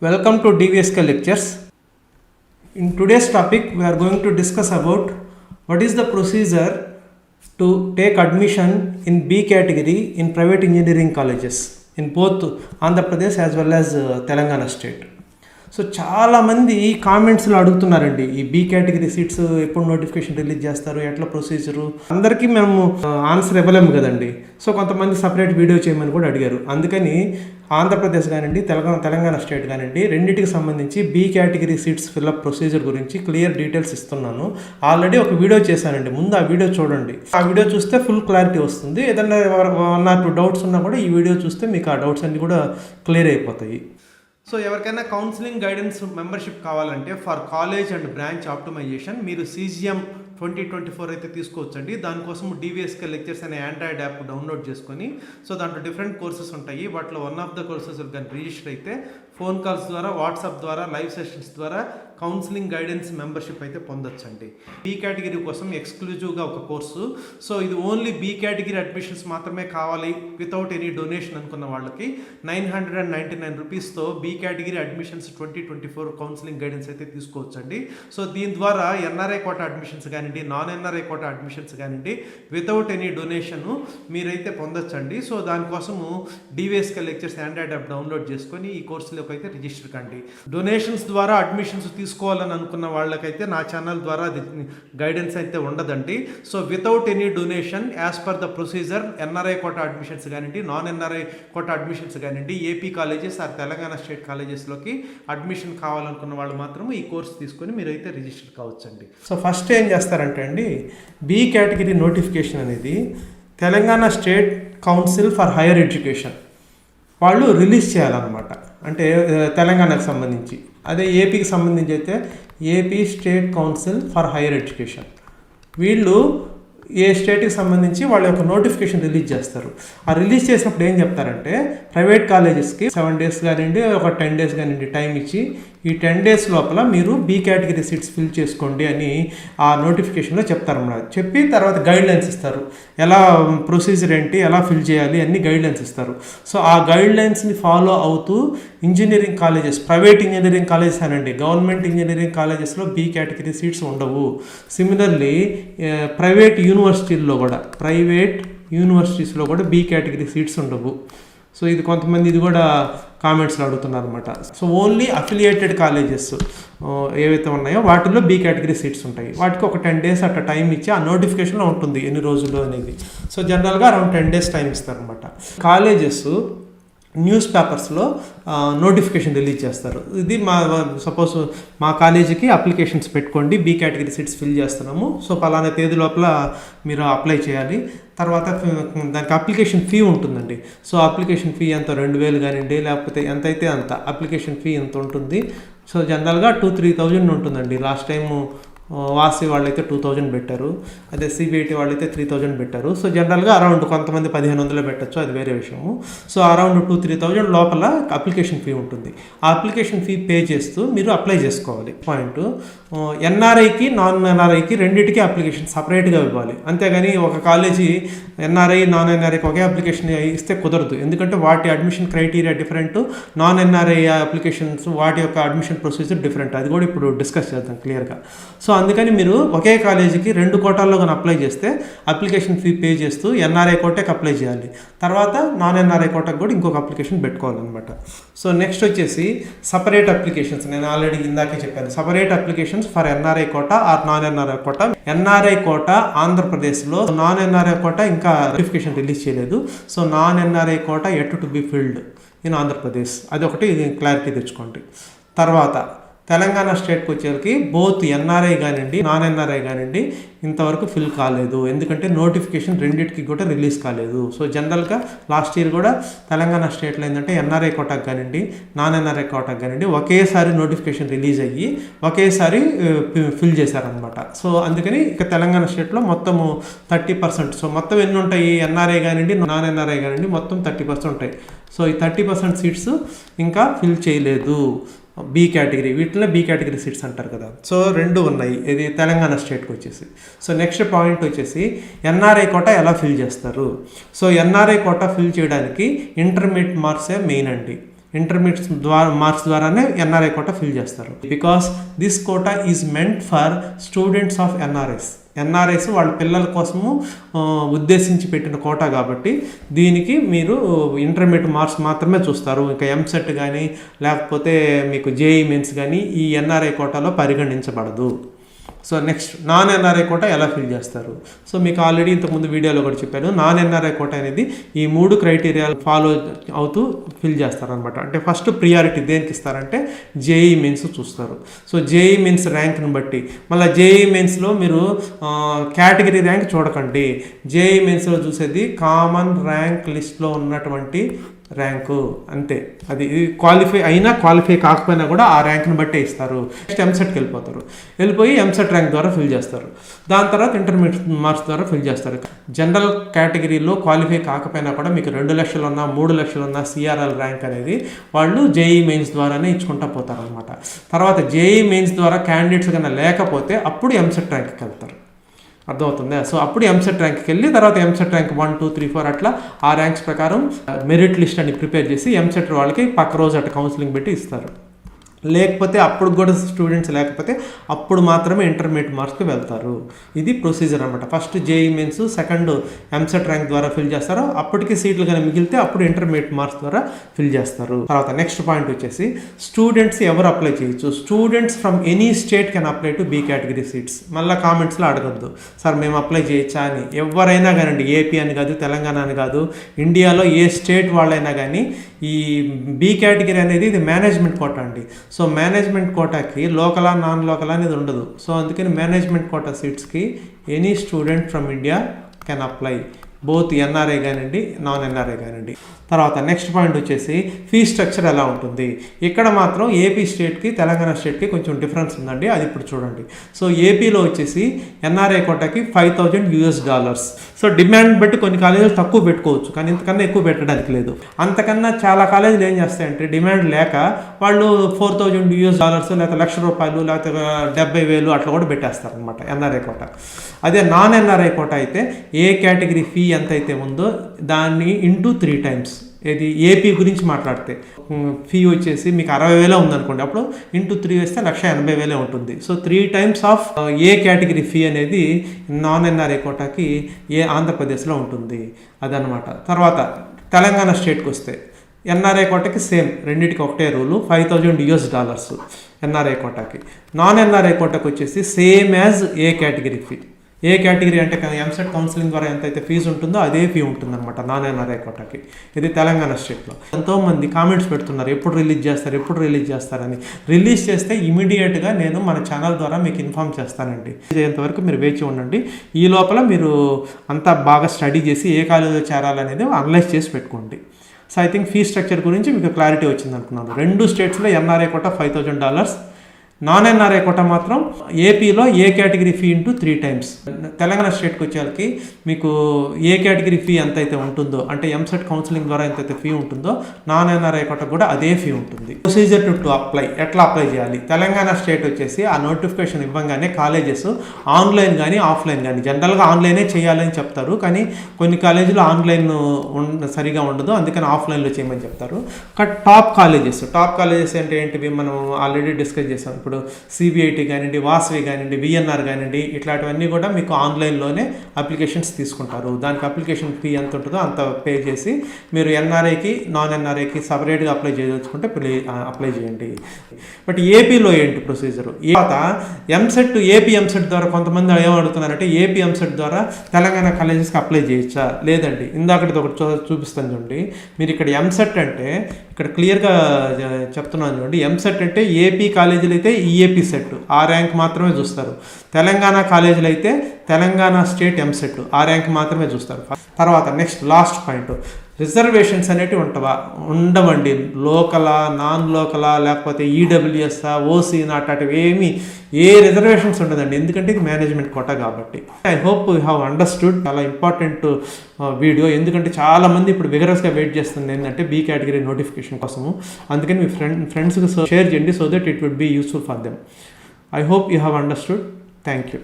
Welcome to DVSK lectures. In today's topic, we are going to discuss about what is the procedure to take admission in B category in private engineering colleges in both Andhra Pradesh as well as Telangana state. So చాలామంది కామెంట్స్లో అడుగుతున్నారండి, ఈ be category seats ఎప్పుడు notification release చేస్తారు, ఎట్లా procedure, అందరికీ మేము answer ఇవ్వలేము కదండి. సో కొంతమంది సపరేట్ వీడియో చేయమని కూడా అడిగారు. అందుకని ఆంధ్రప్రదేశ్ కానివ్వండి, తెలంగాణ స్టేట్ కానివ్వండి, రెండింటికి సంబంధించి be category seats fill up procedure గురించి క్లియర్ డీటెయిల్స్ ఇస్తున్నాను. ఆల్రెడీ ఒక వీడియో చేశానండి, ముందు ఆ వీడియో చూడండి. ఆ వీడియో చూస్తే ఫుల్ క్లారిటీ వస్తుంది. ఏదన్నా 1 or 2 డౌట్స్ ఉన్నా కూడా ఈ వీడియో చూస్తే మీకు ఆ డౌట్స్ అన్నీ కూడా క్లియర్ అయిపోతాయి. సో ఎవరికైనా కౌన్సిలింగ్ గైడెన్స్ మెంబర్షిప్ కావాలంటే for college and branch optimization మీరు CGM 2024 అయితే తీసుకోవచ్చండి. దానికోసం DVSK లెక్చర్స్ అనే ఆండ్రాయిడ్ యాప్ డౌన్లోడ్ చేసుకొని, సో దాంట్లో డిఫరెంట్ కోర్సెస్ ఉంటాయి. వాటిలో వన్ ఆఫ్ ద కోర్సెస్ కానీ రిజిస్టర్ అయితే ఫోన్ కాల్స్ ద్వారా, వాట్సాప్ ద్వారా, లైవ్ సెషన్స్ ద్వారా కౌన్సిలింగ్ గైడెన్స్ మెంబర్షిప్ అయితే పొందొచ్చండి. బీ కేటగిరీ కోసం ఎక్స్క్లూజివ్గా ఒక కోర్సు. సో ఇది ఓన్లీ బీ కేటగిరీ అడ్మిషన్స్ మాత్రమే కావాలి వితౌట్ ఎనీ డొనేషన్ అనుకున్న వాళ్ళకి 999 రూపీస్తో B category admissions 2024 counselling guidance అయితే తీసుకోవచ్చండి. సో దీని ద్వారా NRI కోటా అడ్మిషన్స్ కానివ్వండి, నాన్ NRI కోటా అడ్మిషన్స్ కానివ్వండి, వితౌట్ ఎనీ డొనేషన్ మీరైతే పొందొచ్చండి. సో దానికోసము DVSK lectures android app download చేసుకొని ఈ కోర్సులోకి అయితే రిజిస్టర్ కండి. డొనేషన్స్ ద్వారా అడ్మిషన్స్ తీసుకోవాలని అనుకున్న వాళ్ళకైతే నా ఛానల్ ద్వారా గైడెన్స్ అయితే ఉండదండి. So without any donation as per the procedure NRI quota admissions కానివ్వండి, నాన్ NRI కోటా అడ్మిషన్స్ కానివ్వండి, AP colleges or Telangana state కాలేజెస్లోకి అడ్మిషన్ కావాలనుకున్న వాళ్ళు మాత్రం ఈ కోర్స్ తీసుకొని మీరైతే రిజిస్టర్ కావచ్చండి. సో ఫస్ట్ ఏం చేస్తారంటే అండి, బీ కేటగిరీ నోటిఫికేషన్ అనేది Telangana state council for higher education వాళ్ళు రిలీజ్ చేయాలన్నమాట. అంటే తెలంగాణకు సంబంధించి. అదే ఏపీకి సంబంధించి అయితే AP state council for higher education వీళ్ళు ఏ స్టేట్కి సంబంధించి వాళ్ళ యొక్క నోటిఫికేషన్ రిలీజ్ చేస్తారు. ఆ రిలీజ్ చేసినప్పుడు ఏం చెప్తారంటే, ప్రైవేట్ కాలేజెస్కి 7 days కానివ్వండి, ఒక 10 days కానివ్వండి టైం ఇచ్చి, ఈ 10 days లోపల మీరు బీ కేటగిరీ సీట్స్ ఫిల్ చేసుకోండి అని ఆ నోటిఫికేషన్లో చెప్తారన్నమాట. చెప్పి తర్వాత గైడ్లైన్స్ ఇస్తారు, ఎలా ప్రొసీజర్ ఏంటి, ఎలా ఫిల్ చేయాలి అన్ని గైడ్లైన్స్ ఇస్తారు. సో ఆ గైడ్లైన్స్ని ఫాలో అవుతూ engineering colleges, private engineering colleges అనండి, గవర్నమెంట్ ఇంజనీరింగ్ కాలేజెస్లో బీ కేటగిరీ సీట్స్ ఉండవు. సిమిలర్లీ ప్రైవేట్ యూనివర్సిటీస్లో కూడా బీ కేటగిరీ సీట్స్ ఉండవు. సో ఇది కొంతమంది ఇది కూడా కామెంట్స్లో అడుగుతున్నారు అనమాట. సో ఓన్లీ అఫిలియేటెడ్ కాలేజెస్ ఏవైతే ఉన్నాయో వాటిల్లో బీ కేటగిరీ సీట్స్ ఉంటాయి. వాటికి ఒక 10 days అట్లా టైం ఇచ్చి ఆ నోటిఫికేషన్లో ఉంటుంది ఎన్ని రోజులు అనేది. సో జనరల్గా అరౌండ్ 10 days టైం ఇస్తారనమాట. కాలేజెస్ న్యూస్ పేపర్స్లో నోటిఫికేషన్ రిలీజ్ చేస్తారు. ఇది సపోజ్ మా కాలేజీకి అప్లికేషన్స్ పెట్టుకోండి, బీ కేటగిరీ సీట్స్ ఫిల్ చేస్తున్నాము, సో పలానా తేదీ లోపల మీరు అప్లై చేయాలి. తర్వాత దానికి అప్లికేషన్ ఫీ ఉంటుందండి. సో అప్లికేషన్ ఫీ ఎంత, 2000 కానివ్వండి, లేకపోతే ఎంతైతే అంత అప్లికేషన్ ఫీ ఎంత ఉంటుంది. సో జనరల్గా 2-3,000 ఉంటుందండి. లాస్ట్ టైము వాసి వాళ్ళైతే 2,000 పెట్టారు, అదే CBIT వాళ్ళైతే 3,000 పెట్టారు. సో జనరల్గా అరౌండ్ కొంతమంది 1,500 పెట్టచ్చు, అది వేరే విషయము. సో అరౌండ్ 2-3,000 లోపల అప్లికేషన్ ఫీ ఉంటుంది. ఆ అప్లికేషన్ ఫీ పే చేస్తూ మీరు అప్లై చేసుకోవాలి. పాయింట్, NRIకి నాన్ NRIకి రెండింటికి అప్లికేషన్ సపరేట్గా ఇవ్వాలి. అంతేగాని ఒక కాలేజీ NRI నాన్ NRIకి ఒకే అప్లికేషన్ ఇస్తే కుదరదు. ఎందుకంటే వాటి admission criteria different, non NRI applications వాటి యొక్క అడ్మిషన్ ప్రొసీజర్ డిఫరెంట్. అది కూడా ఇప్పుడు డిస్కస్ చేద్దాం క్లియర్గా. సో అందుకని మీరు ఒకే కాలేజీకి 2 కోటాల్లో కానీ అప్లై చేస్తే అప్లికేషన్ ఫీ పే చేస్తూ NRI కోటాకి అప్లై చేయాలి. తర్వాత నాన్ NRI కోటాకి కూడా ఇంకొక అప్లికేషన్ పెట్టుకోవాలన్నమాట. సో నెక్స్ట్ వచ్చేసి సపరేట్ అప్లికేషన్స్. నేను ఆల్రెడీ ఇందాకే చెప్పాను, separate applications for NRI quota are non NRI quota. NRI quota ఆంధ్రప్రదేశ్లో, నాన్ NRI కోటా ఇంకా నోటిఫికేషన్ రిలీజ్ చేయలేదు. So non NRI quota at to be filled in Andhra Pradesh, అది ఒకటి క్లారిటీ తెచ్చుకోండి. తర్వాత తెలంగాణ స్టేట్కి వచ్చేసరికి బోత్ NRI కానివ్వండి, నాన్ NRI కానివ్వండి ఇంతవరకు ఫిల్ కాలేదు. ఎందుకంటే నోటిఫికేషన్ రెండింటికి కూడా రిలీజ్ కాలేదు. సో జనరల్గా లాస్ట్ ఇయర్ కూడా తెలంగాణ స్టేట్లో ఏంటంటే NRI కోటాకు కానివ్వండి, నాన్ NRI కోటాకు కానివ్వండి ఒకేసారి నోటిఫికేషన్ రిలీజ్ అయ్యి ఒకేసారి ఫిల్ చేశారనమాట. సో అందుకని ఇక తెలంగాణ స్టేట్లో మొత్తము 30%. సో మొత్తం ఎన్ని ఉంటాయి, NRI కానివ్వండి, నాన్ NRI కానివ్వండి మొత్తం 30% ఉంటాయి. సో ఈ 30% సీట్స్ ఇంకా ఫిల్ చేయలేదు బీ కేటగిరీ. వీటిలో బీ కేటగిరీ సీట్స్ అంటారు కదా. సో 2 ఉన్నాయి ఇది తెలంగాణ స్టేట్కి వచ్చేసి. సో నెక్స్ట్ పాయింట్ వచ్చేసి NRI కోటా ఎలా ఫిల్ చేస్తారు. సో NRI కోటా ఫిల్ చేయడానికి ఇంటర్మీడియట్ మార్క్సే మెయిన్ అండి. ఇంటర్మీడియట్ ద్వారా మార్క్స్ ద్వారానే ఎన్ఆర్ఐ కోటా ఫిల్ చేస్తారు. Because this quota is meant for students of NRIs వాళ్ళ పిల్లల కోసము ఉద్దేశించి పెట్టిన కోటా కాబట్టి దీనికి మీరు ఇంటర్మీడియట్ మార్క్స్ మాత్రమే చూస్తారు. ఇంకా ఎంసెట్ కానీ లేకపోతే మీకు జేఈ మెయిన్స్ కానీ ఈ ఎన్ఆర్ఐ కోటాలో పరిగణించబడదు. So next non NRI quota ఎలా ఫిల్ చేస్తారు? సో మీకు ఆల్రెడీ ఇంతకుముందు వీడియోలో కూడా చెప్పాను. నాన్ ఎన్ఆర్ఐ కోటా అనేది ఈ 3 క్రైటీరియాలు ఫాలో అవుతూ ఫిల్ చేస్తారనమాట. అంటే ఫస్ట్ ప్రియారిటీ దేనికి ఇస్తారంటే జేఈ మెయిన్స్ చూస్తారు. సో జేఈ మెయిన్స్ ర్యాంక్ని బట్టి మళ్ళీ జేఈ మెయిన్స్లో మీరు కేటగిరీ ర్యాంక్ చూడకండి. జేఈ మెయిన్స్లో చూసేది కామన్ ర్యాంక్ లిస్ట్లో ఉన్నటువంటి ర్యాంకు అంతే. అది క్వాలిఫై అయినా క్వాలిఫై కాకపోయినా కూడా ఆ ర్యాంక్ని బట్టే ఇస్తారు. నెక్స్ట్ ఎంసెట్కి వెళ్ళిపోయి ఎంసెట్ ర్యాంక్ ద్వారా ఫిల్ చేస్తారు. దాని తర్వాత ఇంటర్మీడియట్ మార్క్స్ ద్వారా ఫిల్ చేస్తారు. జనరల్ కేటగిరీలో క్వాలిఫై కాకపోయినా కూడా మీకు 2 లక్షలు ఉన్నా 3 లక్షలు ఉన్నా సిఆర్ఎల్ ర్యాంక్ అనేది వాళ్ళు జేఈ మెయిన్స్ ద్వారానే ఇచ్చుకుంటా పోతారు అనమాట. తర్వాత జేఈ మెయిన్స్ ద్వారా క్యాండిడేట్స్ కన్నా లేకపోతే అప్పుడు ఎంసెట్ ర్యాంక్కి వెళ్తారు. అర్థమవుతుందా? సో అప్పుడు ఎంసెట్ ర్యాంక్కి వెళ్ళి తర్వాత ఎంసెట్ ర్యాంక్ 1, 2, 3, 4 అట్లా ఆ ర్యాంక్స్ ప్రకారం మెరిట్ లిస్ట్ అని ప్రిపేర్ చేసి ఎంసెట్ వాళ్ళకి పక్క రోజు అట్లా కౌన్సిలింగ్ పెట్టి ఇస్తారు. లేకపోతే అప్పుడు కూడా స్టూడెంట్స్ లేకపోతే అప్పుడు మాత్రమే ఇంటర్మీడియట్ మార్క్స్కి వెళ్తారు. ఇది ప్రొసీజర్ అనమాట. First JEE mains, second EAMCET rank ద్వారా ఫిల్ చేస్తారు. అప్పటికి సీట్లు కానీ మిగిలితే అప్పుడు ఇంటర్మీడియట్ మార్క్స్ ద్వారా ఫిల్ చేస్తారు. తర్వాత నెక్స్ట్ పాయింట్ వచ్చేసి స్టూడెంట్స్ ఎవరు అప్లై చేయొచ్చు? Students from any state can apply to be category seats. మళ్ళీ కామెంట్స్లో అడగద్దు సార్ మేము అప్లై చేయొచ్చా అని. ఎవరైనా కానివ్వండి, ఏపీ అని కాదు, తెలంగాణ అని కాదు, ఇండియాలో ఏ స్టేట్ వాళ్ళైనా కానీ ఈ బి కేటగిరీ అనేది ఇది మేనేజ్మెంట్ కోటా అండి. సో మేనేజ్మెంట్ కోటాకి లోకలా నాన్ లోకల్ అనేది ఉండదు. సో అందుకని మేనేజ్మెంట్ కోటా సీట్స్కి any student from India can apply, both NRI కానివ్వండి నాన్ ఎన్ఆర్ఐ కానివ్వండి. తర్వాత నెక్స్ట్ పాయింట్ వచ్చేసి ఫీ స్ట్రక్చర్ ఎలా ఉంటుంది? ఇక్కడ మాత్రం ఏపీ స్టేట్కి తెలంగాణ స్టేట్కి కొంచెం డిఫరెన్స్ ఉందండి. అది ఇప్పుడు చూడండి. సో ఏపీలో వచ్చేసి ఎన్ఆర్ఐ కోటాకి $5,000. సో డిమాండ్ బట్టి కొన్ని కాలేజీలు తక్కువ పెట్టుకోవచ్చు, కానీ ఇంతకన్నా ఎక్కువ పెట్టడానికి లేదు. అంతకన్నా చాలా కాలేజీలు ఏం చేస్తాయంటే డిమాండ్ లేక వాళ్ళు $4,000 లేకపోతే ₹1,00,000 లేకపోతే 70,000 అట్లా కూడా పెట్టేస్తారు అనమాట ఎన్ఆర్ఐ కోటా. అదే నాన్ ఎన్ఆర్ఐ కోటా అయితే ఏ కేటగిరీ ఫీ ఎంత అయితే ఉందో దాన్ని ఇంటూ 3 times. ఇది ఏపీ గురించి మాట్లాడితే ఫీ వచ్చేసి మీకు 60,000 ఉందనుకోండి, అప్పుడు ఇంటూ 3 వేస్తే 1,80,000 ఉంటుంది. So 3 times of A category fee అనేది నాన్ ఎన్ఆర్ఐ కోటాకి ఆంధ్రప్రదేశ్లో ఉంటుంది. అదనమాట. తర్వాత తెలంగాణ స్టేట్కి వస్తే ఎన్ఆర్ఐ కోటాకి సేమ్, రెండింటికి ఒకటే రూలు, $5,000 ఎన్ఆర్ఐ కోటాకి. నాన్ ఎన్ఆర్ఐ కోటాకి వచ్చేసి same as a category fee. A category అంటే ఎంసెట్ కౌన్సిలింగ్ ద్వారా ఎంతైతే ఫీజు ఉంటుందో అదే ఫీ ఉంటుందన్నమాట నాన్ ఎన్ఆర్ఐ కోటాకి. ఇది తెలంగాణ స్టేట్లో. ఎంతోమంది కామెంట్స్ పెడుతున్నారు ఎప్పుడు రిలీజ్ చేస్తారని. రిలీజ్ చేస్తే ఇమీడియట్గా నేను మన ఛానల్ ద్వారా మీకు ఇన్ఫామ్ చేస్తానండి. అయ్యేంతవరకు మీరు వేచి ఉండండి. ఈ లోపల మీరు అంతా బాగా స్టడీ చేసి ఏ కాలేజీలో చేరాలనేది అనలైజ్ చేసి పెట్టుకోండి. So I think fee structure గురించి మీకు క్లారిటీ వచ్చింది అనుకున్నాను. 2 స్టేట్స్లో NRI quota $5,000, non NRI quota మాత్రం ఏపీలో A category fee into 3 times. Telangana స్టేట్కి వచ్చేకి మీకు ఏ కేటగిరీ ఫీ ఎంతైతే ఉంటుందో, అంటే ఎంసెట్ కౌన్సిలింగ్ ద్వారా ఎంతైతే ఫీ ఉంటుందో నాన్ ఎన్ఆర్ఐ కోటా కూడా అదే ఫీ ఉంటుంది. ప్రొసీజర్ టు అప్లై, ఎట్లా అప్లై చేయాలి? తెలంగాణ స్టేట్ వచ్చేసి ఆ నోటిఫికేషన్ ఇవ్వగానే కాలేజెస్ ఆన్లైన్ కానీ ఆఫ్లైన్ కానీ, జనరల్గా ఆన్లైనే చేయాలని చెప్తారు, కానీ కొన్ని కాలేజీలు ఆన్లైన్ సరిగా ఉండదు, అందుకని ఆఫ్లైన్లో చేయమని చెప్తారు. టాప్ కాలేజెస్ అంటే ఏంటివి మనం ఆల్రెడీ డిస్కస్ చేసాం. ఇప్పుడు సిబిఐటి కానివ్వండి, వాసవి కానివ్వండి, విఎన్ఆర్ కానివ్వండి, ఇట్లాంటివన్నీ కూడా మీకు ఆన్లైన్లోనే అప్లికేషన్స్ తీసుకుంటారు. దానికి అప్లికేషన్ ఫీ ఎంత ఉంటుందో అంత పే చేసి మీరు ఎన్ఆర్ఐకి నాన్ ఎన్ఆర్ఐకి సపరేట్గా అప్లై చేయదలుచుకుంటే అప్లై చేయండి. బట్ ఏపీలో ఏంటి ప్రొసీజరు? తర్వాత ఏపీ ఎంసెట్ ద్వారా కొంతమంది ఏమడుగుతున్నారంటే ఏపీ ఎంసెట్ ద్వారా తెలంగాణ కాలేజెస్కి అప్లై చేయొచ్చా? లేదండి. ఇందాకటి ఒకటి చూపిస్తాను చూడండి. మీరు ఇక్కడ ఎంసెట్ అంటే ఇక్కడ క్లియర్గా చెప్తున్నాను చూడండి. ఎంసెట్ అంటే ఏపీ కాలేజీలు అయితే ఈఏపీ సెట్ ఆ ర్యాంక్ మాత్రమే చూస్తారు. తెలంగాణ కాలేజీలు అయితే తెలంగాణ స్టేట్ ఎంసెట్ ఆ ర్యాంక్ మాత్రమే చూస్తారు. తర్వాత నెక్స్ట్ లాస్ట్ పాయింట్, రిజర్వేషన్స్ అనేటివి ఉండవండి. లోకలా, నాన్ లోకలా, లేకపోతే ఈడబ్ల్యూఎస్ఆ, ఓసీనా అట్లాంటివి ఏ రిజర్వేషన్స్ ఉండదండి, ఎందుకంటే ఇది మేనేజ్మెంట్ కోటా కాబట్టి. I hope you have understood. చాలా ఇంపార్టెంట్ వీడియో, ఎందుకంటే చాలామంది ఇప్పుడు విగరస్గా వెయిట్ చేస్తుంది ఏంటంటే బీ కేటగిరీ నోటిఫికేషన్ కోసము. అందుకని మీ ఫ్రెండ్స్కి షేర్ చేయండి, so that it would be useful for them. I hope you have understood. Thank you.